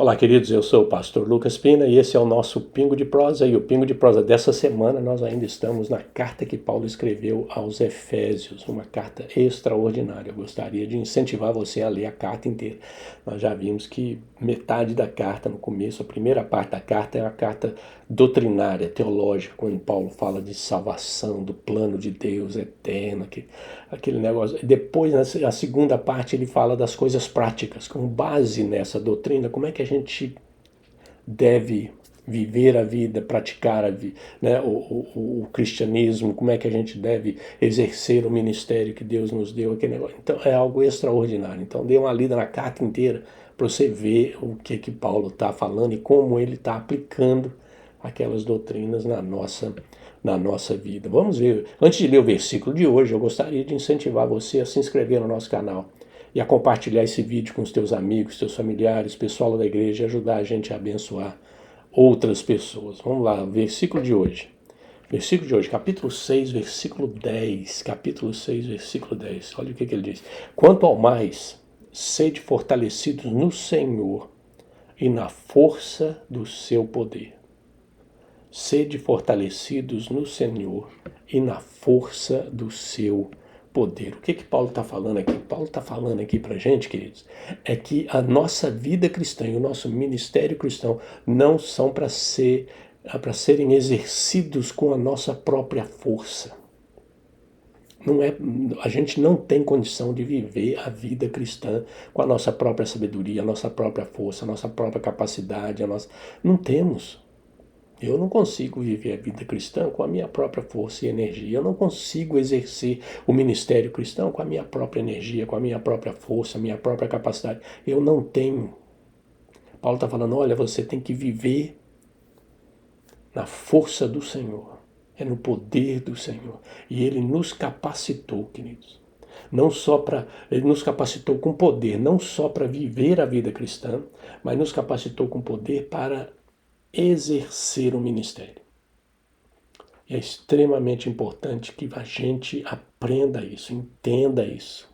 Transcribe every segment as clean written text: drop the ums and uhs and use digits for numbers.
Olá, queridos, eu sou o pastor Lucas Pina e esse é o nosso Pingo de Prosa. E o Pingo de Prosa dessa semana nós ainda estamos na carta que Paulo escreveu aos Efésios, uma carta extraordinária. Eu gostaria de incentivar você a ler a carta inteira. Nós já vimos que metade da carta, no começo, a primeira parte da carta é a carta doutrinária, teológica, quando Paulo fala de salvação, do plano de Deus eterno, aquele negócio. Depois, na segunda parte, ele fala das coisas práticas, com base nessa doutrina, como é que a gente deve viver a vida, praticar né, o cristianismo, como é que a gente deve exercer o ministério que Deus nos deu, aquele negócio. Então é algo extraordinário. Então dê uma lida na carta inteira para você ver o que Paulo está falando e como ele está aplicando aquelas doutrinas na nossa vida. Vamos ver. Antes de ler o versículo de hoje, eu gostaria de incentivar você a se inscrever no nosso canal e a compartilhar esse vídeo com os teus amigos, teus familiares, pessoal da igreja, e ajudar a gente a abençoar outras pessoas. Vamos lá, versículo de hoje. Versículo de hoje, capítulo 6, versículo 10. Capítulo 6, versículo 10. Olha o que ele diz. Quanto ao mais, sede fortalecidos no Senhor e na força do seu poder. Sede fortalecidos no Senhor e na força do seu poder. O que Paulo está falando aqui? Paulo está falando aqui para a gente, queridos, é que a nossa vida cristã e o nosso ministério cristão não são para serem exercidos com a nossa própria força. Não é, a gente não tem condição de viver a vida cristã com a nossa própria sabedoria, a nossa própria força, a nossa própria capacidade. Não temos. Eu não consigo viver a vida cristã com a minha própria força e energia. Eu não consigo exercer o ministério cristão com a minha própria energia, com a minha própria força, a minha própria capacidade. Eu não tenho. Paulo está falando, olha, você tem que viver na força do Senhor. É no poder do Senhor. E Ele nos capacitou, queridos. Ele nos capacitou com poder, não só para viver a vida cristã, mas nos capacitou com poder para exercer o ministério. E é extremamente importante que a gente aprenda isso, entenda isso.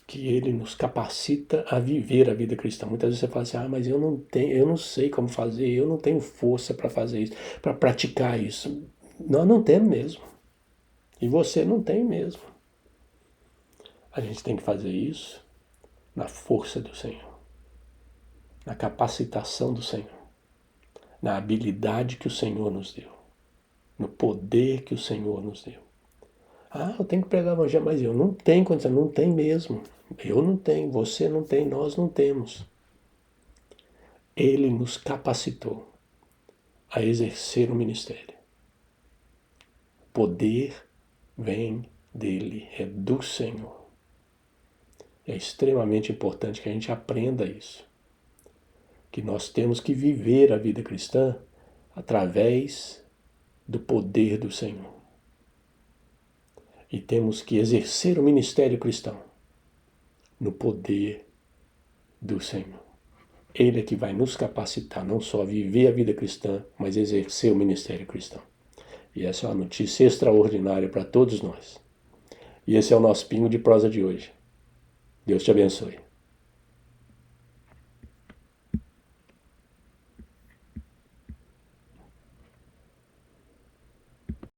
Que ele nos capacita a viver a vida cristã. Muitas vezes você fala assim, mas eu não sei como fazer, eu não tenho força para fazer isso, para praticar isso. Nós não temos mesmo. E você não tem mesmo. A gente tem que fazer isso na força do Senhor, na capacitação do Senhor, na habilidade que o Senhor nos deu, no poder que o Senhor nos deu. Eu tenho que pregar o evangelho, mas eu não tenho condição, não tem mesmo. Eu não tenho, você não tem, nós não temos. Ele nos capacitou a exercer o ministério. O poder vem dele, é do Senhor. É extremamente importante que a gente aprenda isso. Que nós temos que viver a vida cristã através do poder do Senhor. E temos que exercer o ministério cristão no poder do Senhor. Ele é que vai nos capacitar não só a viver a vida cristã, mas exercer o ministério cristão. E essa é uma notícia extraordinária para todos nós. E esse é o nosso Pingo de Prosa de hoje. Deus te abençoe.